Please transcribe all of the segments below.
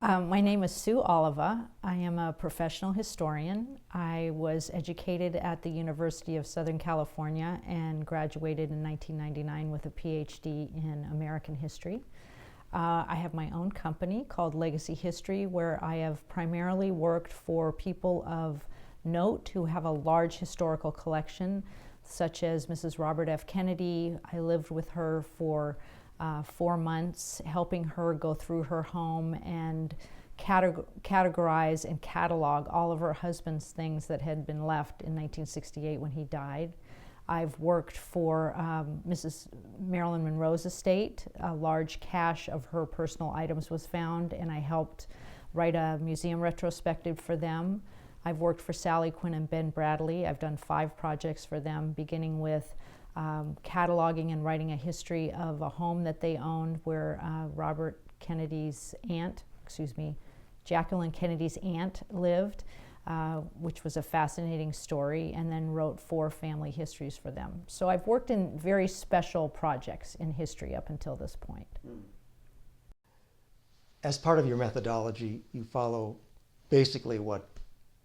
My name is Sue Oliva. I am a professional historian. I was educated at the University of Southern California and graduated in 1999 with a PhD in American history. I have my own company called Legacy History, where I have primarily worked for people of note who have a large historical collection, such as Mrs. Robert F. Kennedy. I lived with her for 4 months, helping her go through her home and categorize and catalog all of her husband's things that had been left in 1968 when he died. I've worked for Mrs. Marilyn Monroe's estate. A large cache of her personal items was found, and I helped write a museum retrospective for them. I've worked for Sally Quinn and Ben Bradley. I've done 5 projects for them, beginning with cataloging and writing a history of a home that they owned where Jacqueline Kennedy's aunt lived, which was a fascinating story, and then wrote 4 family histories for them. So I've worked in very special projects in history up until this point. As part of your methodology, you follow basically what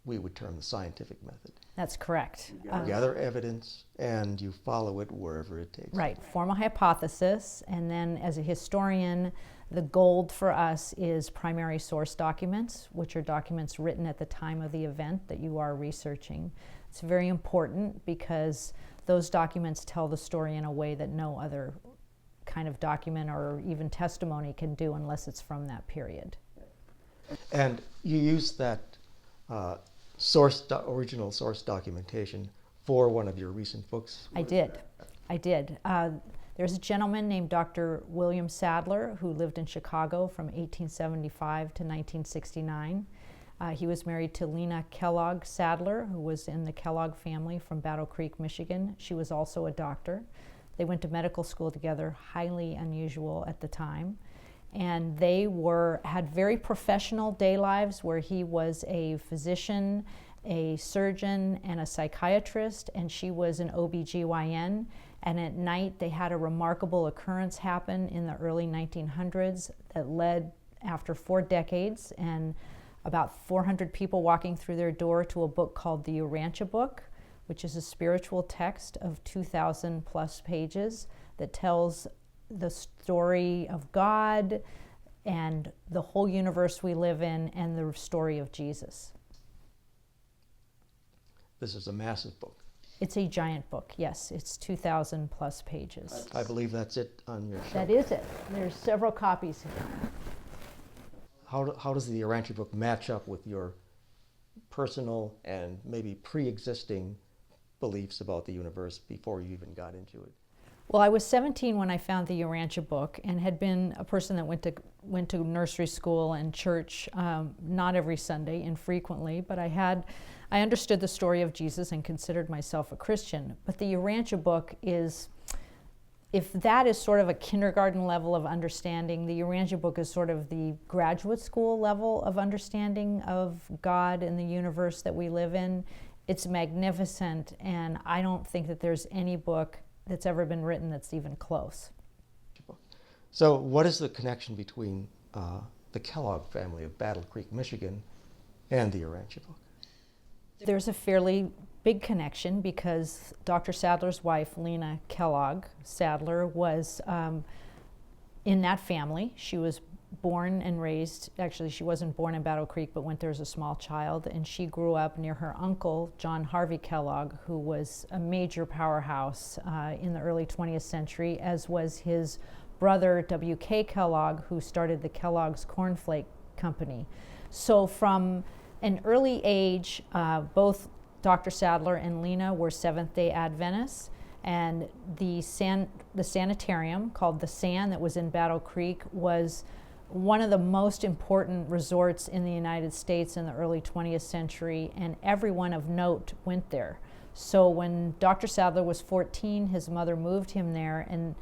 we would term the scientific method. That's correct. You gather evidence and you follow it wherever it takes. Right, form a hypothesis, and then as a historian, the gold for us is primary source documents, which are documents written at the time of the event that you are researching. It's very important because those documents tell the story in a way that no other kind of document or even testimony can do unless it's from that period. And you use that original source documentation for one of your recent books? I did. There's a gentleman named Dr. William Sadler who lived in Chicago from 1875 to 1969. He was married to Lena Kellogg Sadler, who was in the Kellogg family from Battle Creek, Michigan. She was also a doctor. They went to medical school together, highly unusual at the time. And they had very professional day lives where he was a physician, a surgeon, and a psychiatrist, and she was an OBGYN. And at night, they had a remarkable occurrence happen in the early 1900s that led, after 4 decades and about 400 people walking through their door, to a book called the Urantia book, which is a spiritual text of 2,000 plus pages that tells the story of God and the whole universe we live in and the story of Jesus. This is a massive book. It's a giant book, yes. It's 2,000 plus pages. I believe that's it on your shelf. That is it. There's several copies here. How does the Urantia book match up with your personal and maybe pre-existing beliefs about the universe before you even got into it? Well, I was 17 when I found the Urantia book and had been a person that went to nursery school and church, not every Sunday, infrequently, but I understood the story of Jesus and considered myself a Christian. But the Urantia book is, if that is sort of a kindergarten level of understanding, the Urantia book is sort of the graduate school level of understanding of God and the universe that we live in. It's magnificent, and I don't think that there's any book that's ever been written that's even close. So what is the connection between the Kellogg family of Battle Creek, Michigan, and the Urantia book? There's a fairly big connection because Dr. Sadler's wife, Lena Kellogg Sadler, was in that family. She was born and raised, actually she wasn't born in Battle Creek, but went there as a small child, and she grew up near her uncle, John Harvey Kellogg, who was a major powerhouse in the early 20th century, as was his brother, W.K. Kellogg, who started the Kellogg's Cornflake Company. So from an early age, both Dr. Sadler and Lena were Seventh-day Adventists, and the sanitarium called the San that was in Battle Creek was one of the most important resorts in the United States in the early 20th century, and everyone of note went there. So when Dr. Sadler was 14, his mother moved him there, and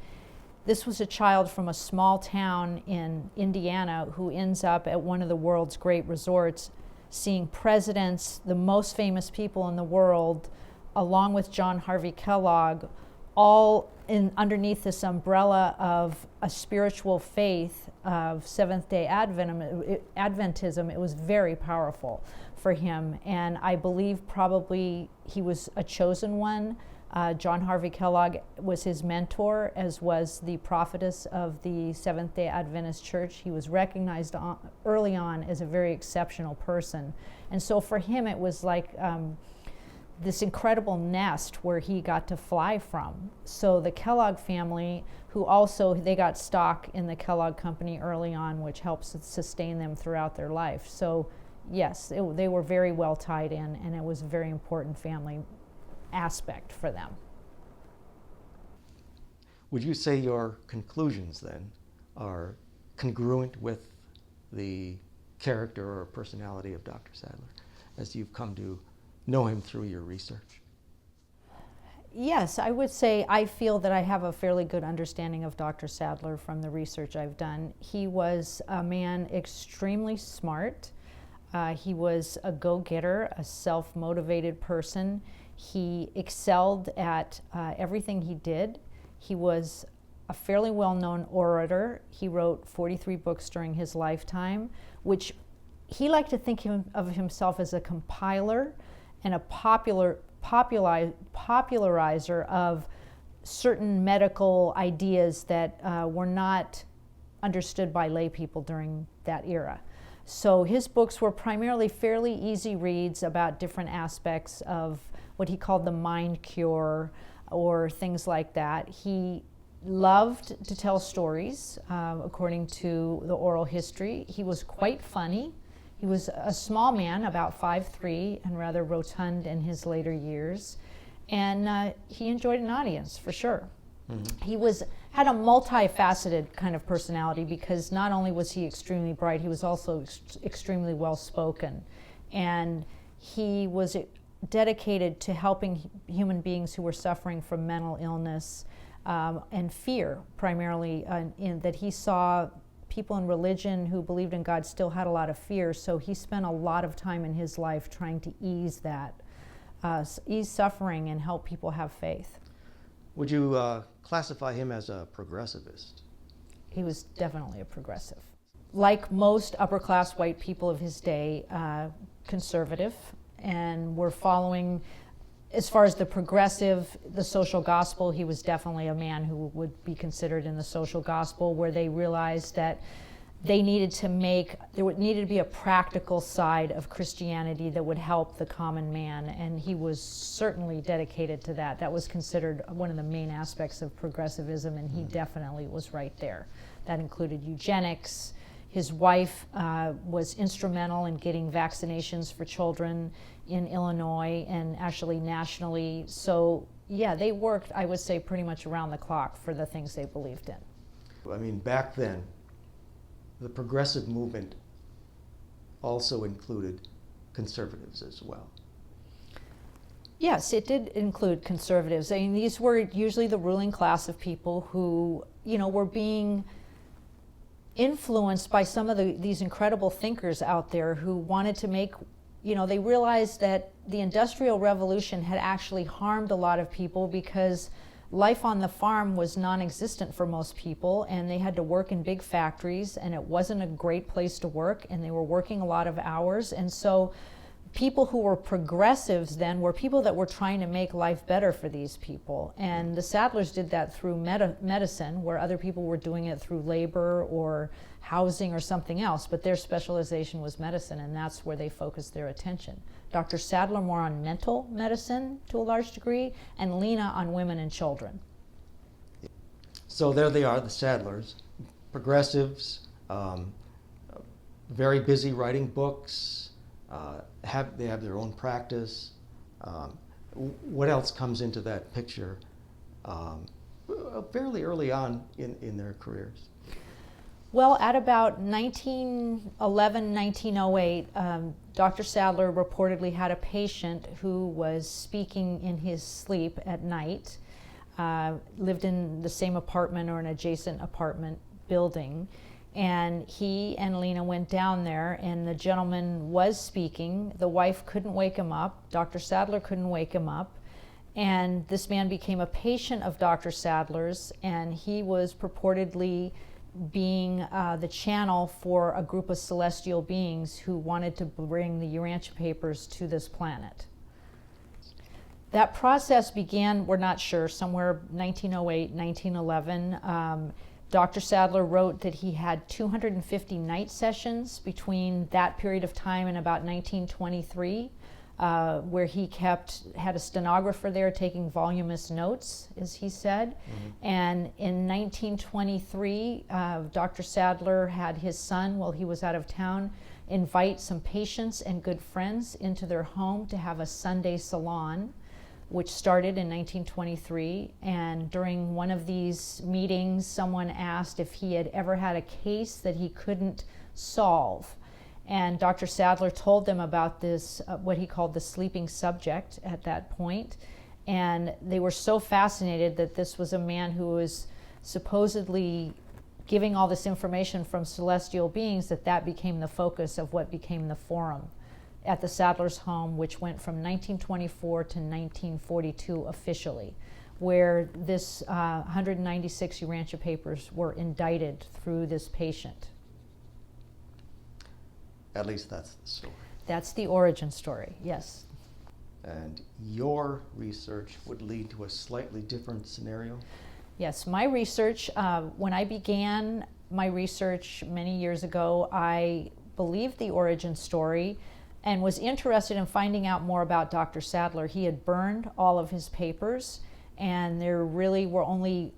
this was a child from a small town in Indiana who ends up at one of the world's great resorts, seeing presidents, the most famous people in the world, along with John Harvey Kellogg, all underneath this umbrella of a spiritual faith of Seventh-day Adventism, it was very powerful for him. And I believe probably he was a chosen one. John Harvey Kellogg was his mentor, as was the prophetess of the Seventh-day Adventist Church. He was recognized early on as a very exceptional person. And so for him, it was like this incredible nest where he got to fly from. So the Kellogg family, who also, they got stock in the Kellogg company early on, which helps sustain them throughout their life. So yes, they were very well tied in, and it was a very important family aspect for them. Would you say your conclusions then are congruent with the character or personality of Dr. Sadler as you've come to know him through your research? Yes, I would say I feel that I have a fairly good understanding of Dr. Sadler from the research I've done. He was a man extremely smart. He was a go-getter, a self-motivated person. He excelled at everything he did. He was a fairly well-known orator. He wrote 43 books during his lifetime, which he liked to think of himself as a compiler and a popularizer of certain medical ideas that were not understood by lay people during that era. So his books were primarily fairly easy reads about different aspects of what he called the mind cure or things like that. He loved to tell stories, according to the oral history. He was quite funny. He was a small man, about 5'3", and rather rotund in his later years. And he enjoyed an audience, for sure. Mm-hmm. He had a multifaceted kind of personality, because not only was he extremely bright, he was also extremely well-spoken. And he was dedicated to helping human beings who were suffering from mental illness and fear, primarily, in that he saw people in religion who believed in God still had a lot of fear, so he spent a lot of time in his life trying to ease that, ease suffering and help people have faith. Would you classify him as a progressivist? He was definitely a progressive. Like most upper-class white people of his day, conservative, and were following, as far as the progressive, the social gospel. He was definitely a man who would be considered in the social gospel, where they realized that there needed to be a practical side of Christianity that would help the common man, and he was certainly dedicated to that. That was considered one of the main aspects of progressivism, and he definitely was right there. That included eugenics. His wife was instrumental in getting vaccinations for children in Illinois and actually nationally. So yeah, they worked, I would say, pretty much around the clock for the things they believed in. I mean, back then, the progressive movement also included conservatives as well. Yes, it did include conservatives. I mean, these were usually the ruling class of people who, were being influenced by some of these incredible thinkers out there who wanted to make, they realized that the Industrial Revolution had actually harmed a lot of people, because life on the farm was non-existent for most people, and they had to work in big factories, and it wasn't a great place to work, and they were working a lot of hours. And so people who were progressives then were people that were trying to make life better for these people. And the Sadlers did that through medicine, where other people were doing it through labor or housing or something else, but their specialization was medicine, and that's where they focused their attention. Dr. Sadler more on mental medicine to a large degree, and Lena on women and children. So there they are, the Sadlers, progressives, very busy writing books, they have their own practice. What else comes into that picture fairly early on in their careers? Well, at about 1911, 1908, Dr. Sadler reportedly had a patient who was speaking in his sleep at night, lived in the same apartment or an adjacent apartment building, and he and Lena went down there, and the gentleman was speaking. The wife couldn't wake him up. Dr. Sadler couldn't wake him up, And this man became a patient of Dr. Sadler's, and he was purportedly being the channel for a group of celestial beings who wanted to bring the Urantia papers to this planet. That process began, we're not sure, somewhere 1908, 1911. Dr. Sadler wrote that he had 250 night sessions between that period of time and about 1923, where he had a stenographer there taking voluminous notes, as he said. Mm-hmm. And in 1923, Dr. Sadler had his son, while he was out of town, invite some patients and good friends into their home to have a Sunday salon, which started in 1923. And during one of these meetings, someone asked if he had ever had a case that he couldn't solve. And Dr. Sadler told them about this, what he called the sleeping subject at that point. And they were so fascinated that this was a man who was supposedly giving all this information from celestial beings, that became the focus of what became the forum at the Sadler's home, which went from 1924 to 1942 officially, where this 196 Urantia papers were indicted through this patient. At least that's the story. That's the origin story, yes. And your research would lead to a slightly different scenario? Yes, my research, when I began my research many years ago, I believed the origin story and was interested in finding out more about Dr. Sadler. He had burned all of his papers, and there really were only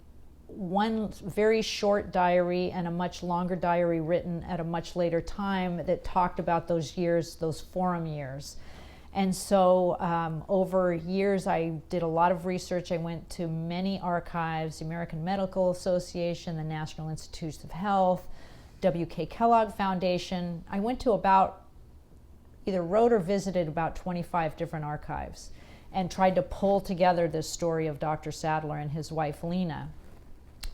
one very short diary and a much longer diary written at a much later time that talked about those years, those forum years. And so over years, I did a lot of research. I went to many archives, the American Medical Association, the National Institutes of Health, W.K. Kellogg Foundation. I went to either wrote or visited about 25 different archives and tried to pull together this story of Dr. Sadler and his wife, Lena.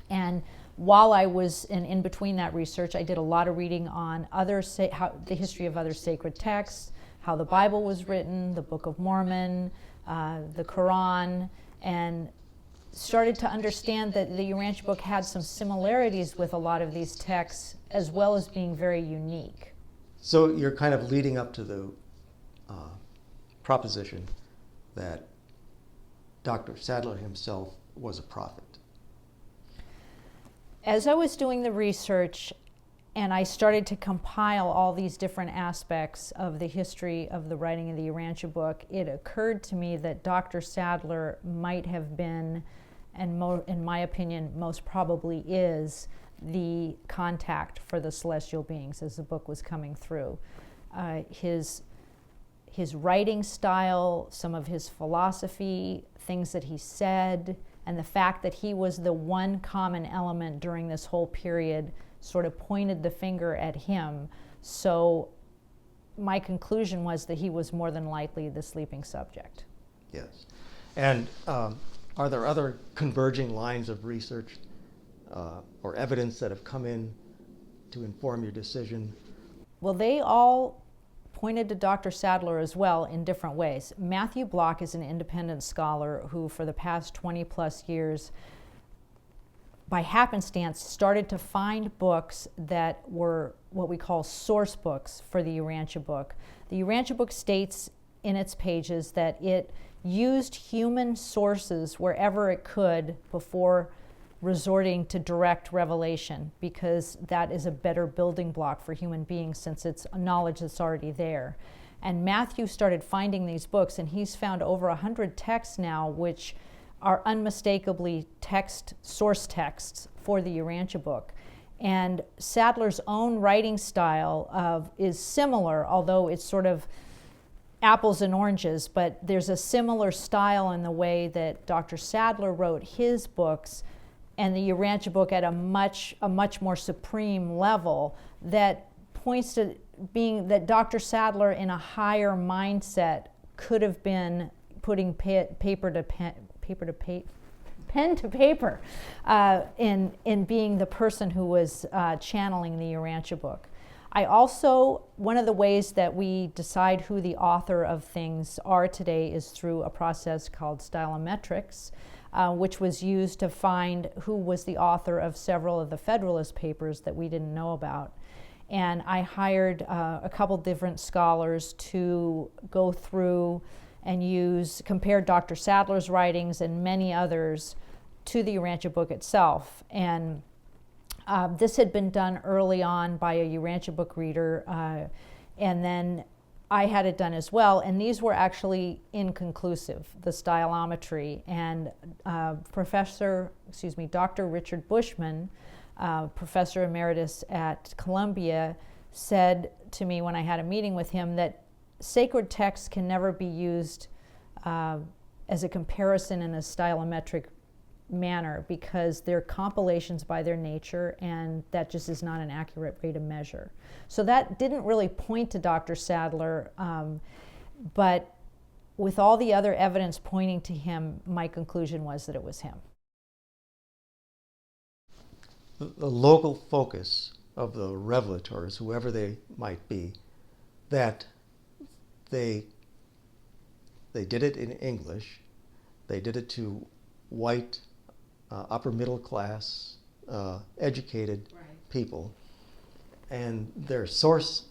And while I was in between that research, I did a lot of reading on the history of other sacred texts, how the Bible was written, the Book of Mormon, the Quran, and started to understand that the Urantia book had some similarities with a lot of these texts, as well as being very unique. So you're kind of leading up to the proposition that Dr. Sadler himself was a prophet. As I was doing the research and I started to compile all these different aspects of the history of the writing of the Urantia book, it occurred to me that Dr. Sadler might have been, and in my opinion, most probably is, the contact for the celestial beings as the book was coming through. His writing style, some of his philosophy, things that he said, and the fact that he was the one common element during this whole period sort of pointed the finger at him. So my conclusion was that he was more than likely the sleeping subject. Yes. And are there other converging lines of research or evidence that have come in to inform your decision? Well, they all pointed to Dr. Sadler as well in different ways. Matthew Block is an independent scholar who, for the past 20 plus years, by happenstance, started to find books that were what we call source books for the Urantia book. The Urantia book states in its pages that it used human sources wherever it could before resorting to direct revelation, because that is a better building block for human beings since it's knowledge that's already there. And Matthew started finding these books, and he's found over 100 texts now which are unmistakably source texts for the Urantia book. And Sadler's own writing style is similar, although it's sort of apples and oranges, but there's a similar style in the way that Dr. Sadler wrote his books and the Urantia book at a much more supreme level that points to being that Dr. Sadler in a higher mindset could have been putting pen to paper in being the person who was channeling the Urantia book. I also, one of the ways that we decide who the author of things are today is through a process called stylometrics, which was used to find who was the author of several of the Federalist Papers that we didn't know about. And I hired a couple different scholars to go through and compare Dr. Sadler's writings and many others to the Urantia book itself. And this had been done early on by a Urantia book reader, and then I had it done as well, and these were actually inconclusive, the stylometry. And Dr. Richard Bushman, Professor Emeritus at Columbia, said to me when I had a meeting with him that sacred texts can never be used as a comparison in a stylometric manner because they're compilations by their nature, and that just is not an accurate way to measure. So that didn't really point to Dr. Sadler, but with all the other evidence pointing to him, my conclusion was that it was him. The local focus of the revelators, whoever they might be, that they did it in English, they did it to white, upper middle class, educated people, and their source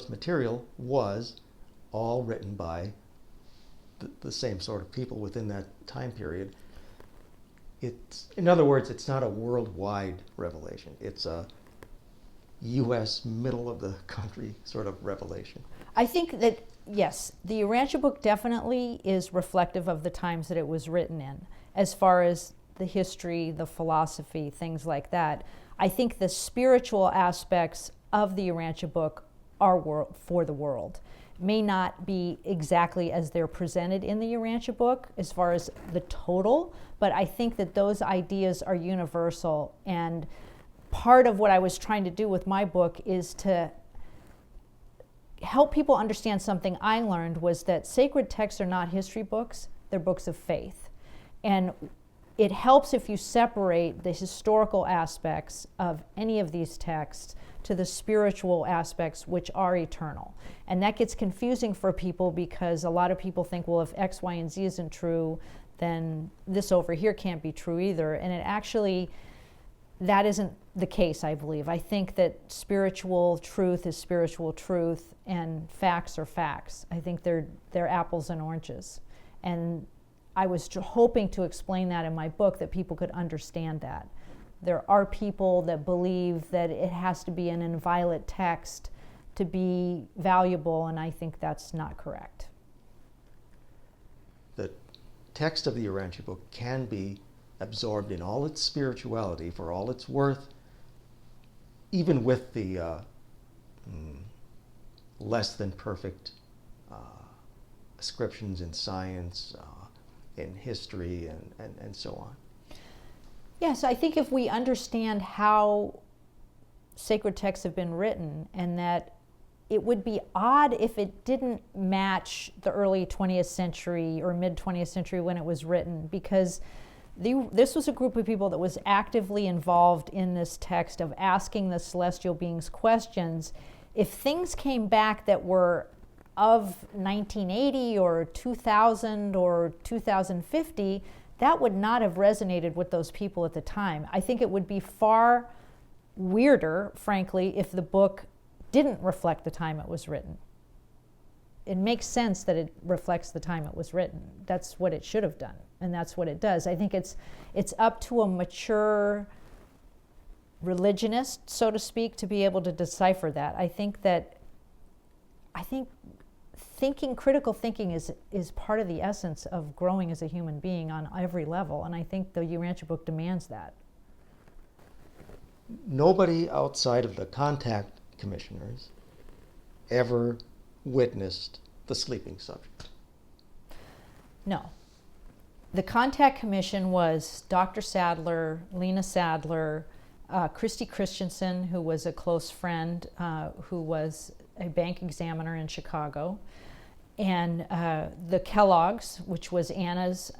material was all written by the same sort of people within that time period. In other words, it's not a worldwide revelation. It's a U.S. middle of the country sort of revelation. I think that, yes, the Urantia book definitely is reflective of the times that it was written in, as far as the history, the philosophy, things like that. I think the spiritual aspects of the Urantia book are for the world. May not be exactly as they're presented in the Urantia book as far as the total, but I think that those ideas are universal. And part of what I was trying to do with my book is to help people understand something I learned, was that sacred texts are not history books, they're books of faith. And it helps if you separate the historical aspects of any of these texts to the spiritual aspects, which are eternal. And that gets confusing for people because a lot of people think, well, if X, Y, and Z isn't true, then this over here can't be true either. And it actually, that isn't the case, I believe. I think that spiritual truth is spiritual truth and facts are facts. I think they're apples and oranges. And I was hoping to explain that in my book, that people could understand that. There are people that believe that it has to be an inviolate text to be valuable, and I think that's not correct. The text of the Urantia book can be absorbed in all its spirituality, for all its worth, even with the less than perfect ascriptions in science, in history, and so on. Yes, I think if we understand how sacred texts have been written, and that it would be odd if it didn't match the early 20th century or mid 20th century when it was written, because this was a group of people that was actively involved in this text of asking the celestial beings questions. If things came back that were of 1980 or 2000 or 2050, that would not have resonated with those people at the time. I think it would be far weirder, frankly, if the book didn't reflect the time it was written. It makes sense that it reflects the time it was written. That's what it should have done, and that's what it does. I think it's up to a mature religionist, so to speak, to be able to decipher that. I think critical thinking is part of the essence of growing as a human being on every level, and I think the Urantia book demands that. Nobody outside of the contact commissioners ever witnessed the sleeping subject. No. The contact commission was Dr. Sadler, Lena Sadler, Christy Christensen, who was a close friend, who was a bank examiner in Chicago, and the Kellogg's, which was Lena's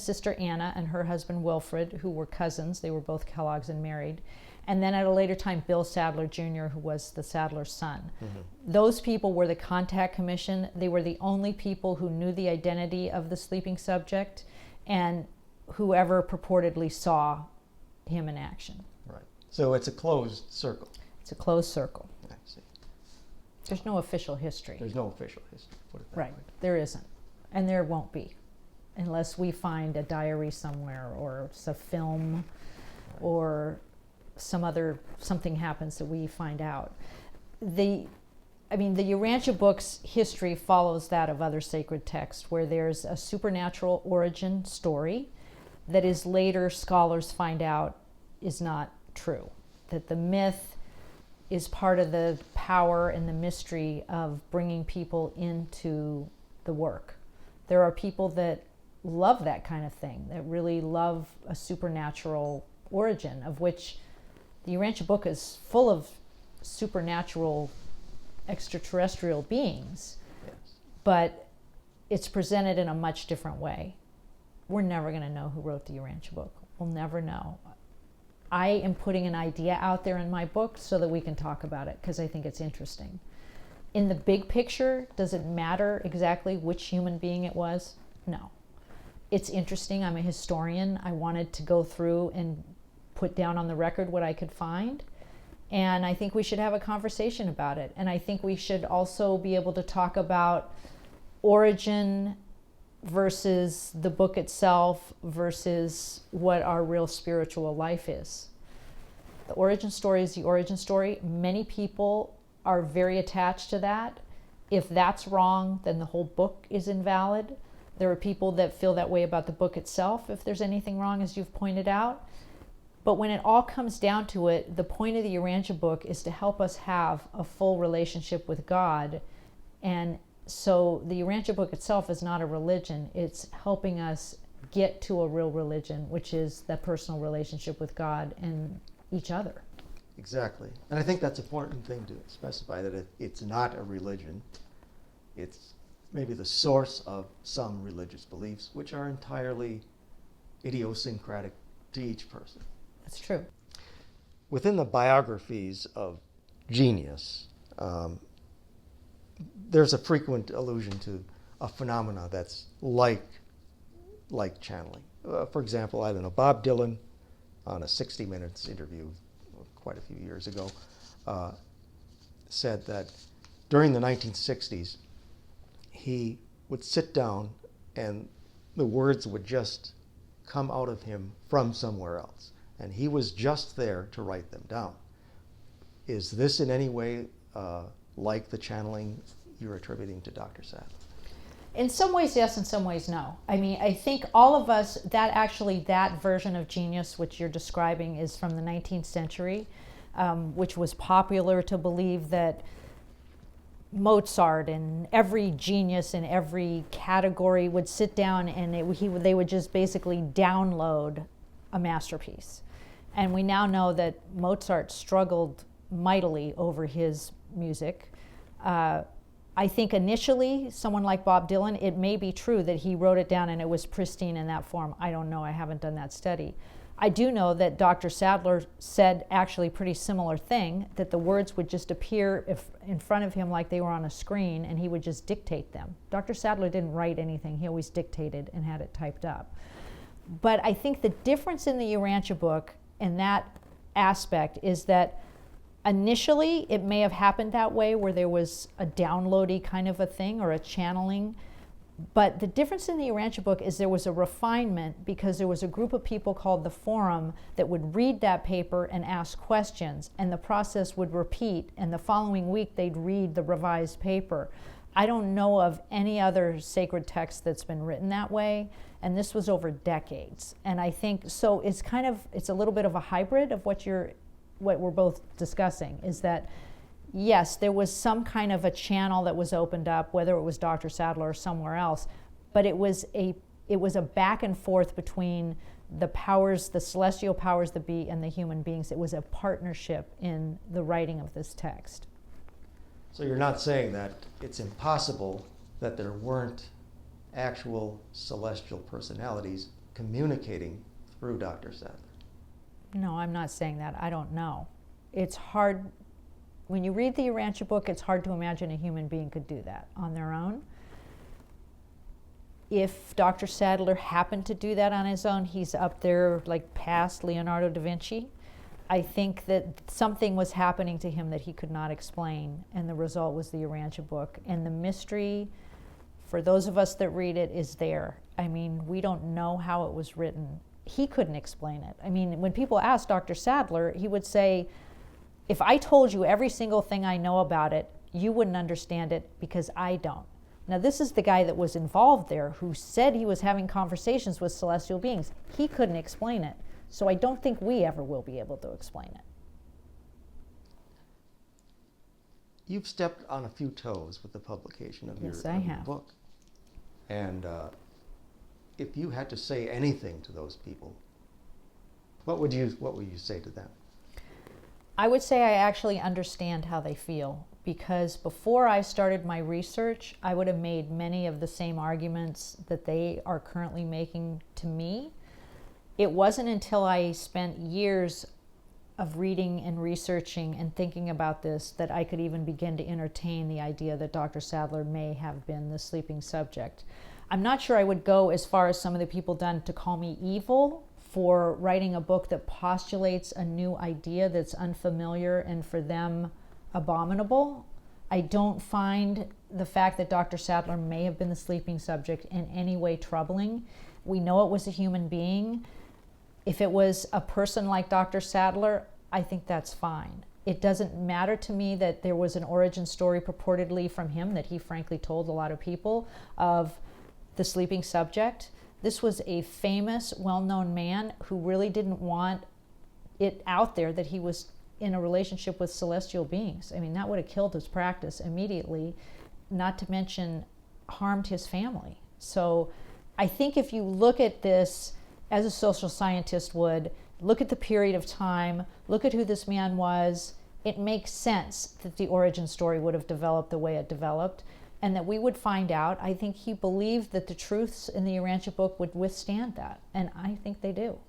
sister Anna and her husband Wilfred, who were cousins. They were both Kellogg's and married. and then at a later time, Bill Sadler Jr., who was the Sadler son. Mm-hmm. Those people were the contact commission. They were the only people who knew the identity of the sleeping subject and whoever purportedly saw him in action. Right. So it's a closed circle. It's a closed circle. I see. There's no official history. There's no official history, put it that Right, way. there isn't. And there won't be, unless we find a diary somewhere or it's a film or something happens that we find out. The Urantia book's history follows that of other sacred texts, where there's a supernatural origin story that is later scholars find out is not true. That the myth is part of the power and the mystery of bringing people into the work. There are people that love that kind of thing, that really love a supernatural origin, of which the Urantia book is full of supernatural extraterrestrial beings, Yes. but it's presented in a much different way. We're never going to know who wrote the Urantia book. We'll never know. I am putting an idea out there in my book so that we can talk about it, because I think it's interesting. In the big picture, does it matter exactly which human being it was? No. It's interesting. I'm a historian. I wanted to go through and put down on the record what I could find. And I think we should have a conversation about it. And I think we should also be able to talk about origin versus the book itself versus what our real spiritual life is. The origin story is the origin story. Many people are very attached to that. If that's wrong, then the whole book is invalid. There are people that feel that way about the book itself, if there's anything wrong, as you've pointed out. But when it all comes down to it, the point of the Urantia book is to help us have a full relationship with God. And so the Urantia book itself is not a religion. It's helping us get to a real religion, which is that personal relationship with God and each other. Exactly. And I think that's an important thing to specify, that it's not a religion. It's maybe the source of some religious beliefs, which are entirely idiosyncratic to each person. That's true. Within the biographies of genius, there's a frequent allusion to a phenomena that's like channeling. For example, I don't know, Bob Dylan, on a 60 Minutes interview quite a few years ago, said that during the 1960s, he would sit down and the words would just come out of him from somewhere else. And he was just there to write them down. Is this in any way like the channeling you're attributing to Dr. Sadler? In some ways, yes. In some ways, no. I mean, I think all of us, that version of genius which you're describing is from the 19th century, which was popular to believe that Mozart and every genius in every category would sit down and they would just basically download a masterpiece. And we now know that Mozart struggled mightily over his music. I think initially, someone like Bob Dylan, it may be true that he wrote it down and it was pristine in that form. I don't know. I haven't done that study. I do know that Dr. Sadler said actually a pretty similar thing, that the words would just appear in front of him like they were on a screen and he would just dictate them. Dr. Sadler didn't write anything. He always dictated and had it typed up. But I think the difference in the Urantia book in that aspect is that initially it may have happened that way, where there was a downloady kind of a thing or a channeling. But the difference in the Urantia book is there was a refinement, because there was a group of people called the Forum that would read that paper and ask questions, and the process would repeat, and the following week they'd read the revised paper. I don't know of any other sacred text that's been written that way, and this was over decades. And I think, so it's a little bit of a hybrid of what we're both discussing, is that yes, there was some kind of a channel that was opened up, whether it was Dr. Sadler or somewhere else, but it was a back and forth between the powers, the celestial powers that be, and the human beings. It was a partnership in the writing of this text. So you're not saying that it's impossible that there weren't actual celestial personalities communicating through Dr. Sadler? No, I'm not saying that. I don't know. It's hard, when you read the Urantia book, it's hard to imagine a human being could do that on their own. If Dr. Sadler happened to do that on his own, he's up there like past Leonardo da Vinci. I think that something was happening to him that he could not explain, and the result was the Urantia book. And the mystery, for those of us that read it, is there. I mean, we don't know how it was written. He couldn't explain it. I mean, when people asked Dr. Sadler, he would say, if I told you every single thing I know about it, you wouldn't understand it because I don't. Now, this is the guy that was involved there who said he was having conversations with celestial beings. He couldn't explain it. So I don't think we ever will be able to explain it. You've stepped on a few toes with the publication of Yes, your I have. book. And if you had to say anything to those people, what would you say to them? I would say I actually understand how they feel, because before I started my research, I would have made many of the same arguments that they are currently making to me. It wasn't until I spent years of reading and researching and thinking about this that I could even begin to entertain the idea that Dr. Sadler may have been the sleeping subject. I'm not sure I would go as far as some of the people done to call me evil for writing a book that postulates a new idea that's unfamiliar and for them abominable. I don't find the fact that Dr. Sadler may have been the sleeping subject in any way troubling. We know it was a human being. If it was a person like Dr. Sadler, I think that's fine. It doesn't matter to me that there was an origin story purportedly from him that he frankly told a lot of people of the sleeping subject. This was a famous, well-known man who really didn't want it out there that he was in a relationship with celestial beings. I mean, that would have killed his practice immediately, not to mention harmed his family. So I think if you look at this as a social scientist would, look at the period of time, look at who this man was, it makes sense that the origin story would have developed the way it developed, and that we would find out. I think he believed that the truths in the Urantia book would withstand that, and I think they do.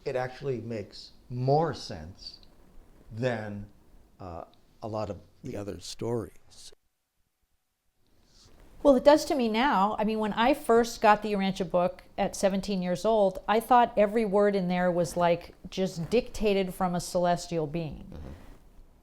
It actually makes more sense than a lot of the other stories. Well, it does to me now. I mean, when I first got the Urantia book at 17 years old, I thought every word in there was like just dictated from a celestial being. Mm-hmm.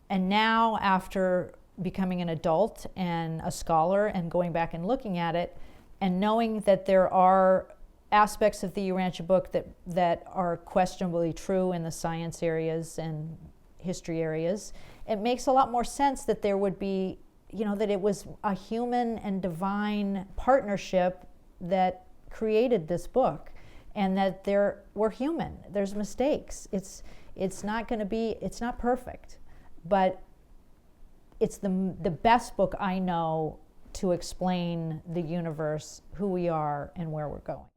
And now, after becoming an adult and a scholar and going back and looking at it and knowing that there are aspects of the Urantia book that are questionably true in the science areas and history areas, it makes a lot more sense that there would be, that it was a human and divine partnership that created this book, and that we're human. There's mistakes. It's not perfect, but it's the best book I know to explain the universe, who we are, and where we're going.